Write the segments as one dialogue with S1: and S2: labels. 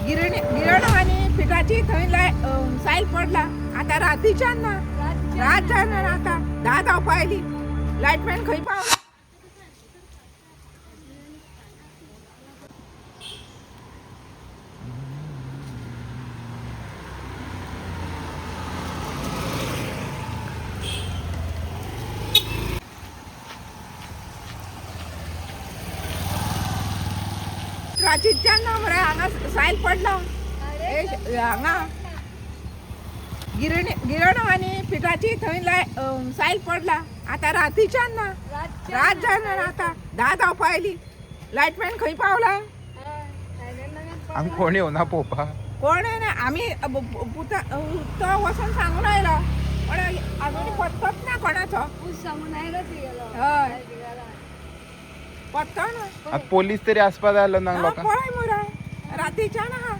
S1: गिरण आणि पिठाची थंय सायल पडला आता रातीच्यान ना रात जाणार आता 10 जावपा आयली लायटमॅन खंय पावला रातीच्यान ना मरे हांगा सायल पडला हांगा गिरण आणि पिठाची थंय सायल पडला आता रातीच्यान ना रात जाणार आता 10 जावपा आयली लायटमॅन खंय पावला
S2: आमी कोण येवना पळोवपा
S1: कोण आहे ना आम्ही तो वचून सांगून आयलो पण अजून पत्तोच ना कोणाचो हय पत्तो ना
S2: आता पोलीस तरी आसपा जाय आसलो ना लोकांक
S1: पळय मुरा रातीच्यान आहा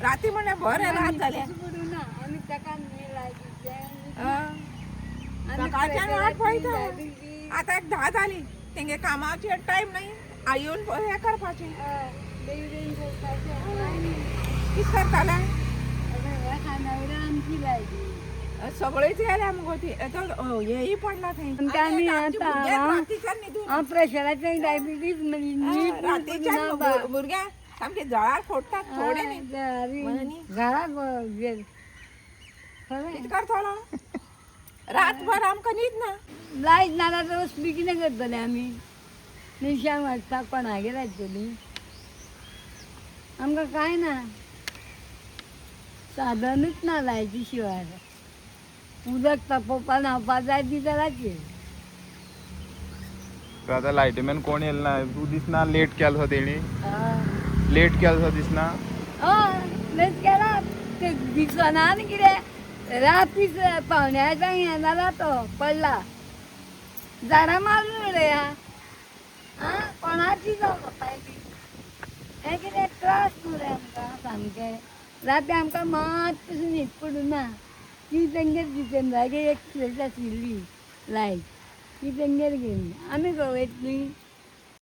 S1: राती म्हणे बरें रात जाले सकाळच्यान वाट पळयता आतां एक 10 जाली तेंगे कामाची टायम नाही येवन हें करपाचें कितें करताले सगळीच गेल्या मुगो ती हेय पडला थंय
S3: प्रेशराचें डायबिटीज
S1: रातीच्यान भुरग्यां सामके जळार फोडटात थोडे न्ही
S3: घराक
S1: कितें करतलो रातभर आमकां न्हीद ना
S3: लायट नाल्या तर वचपी कितें करतले आमी निशांक वाजता कोणागेर रावतली आमकां कांय ना साधनूच ना लायटी शिवाय उदक तापोवपा न्हावपा जाय ती जाल्यार
S2: आतां लायटमॅन कोण येयलो ना तूं दिसना लेट केलो तेणी लेट केलो दिसना
S3: हय लेट केला ते दिसना न्ही कितें रातीच पावण्याच्या हें जाला तो पडला झाडां मारून उडया आं कोणाची जावं पायली हें कितें त्रास न्हू रे आमकां सामकें राती आमकां मात पसून न्हीद पडूना ती तेंगेर जितेंद्रागेर एक प्लेस आशिल्ली लायट ती तेंगेर गेली आमी खंय वयतलीं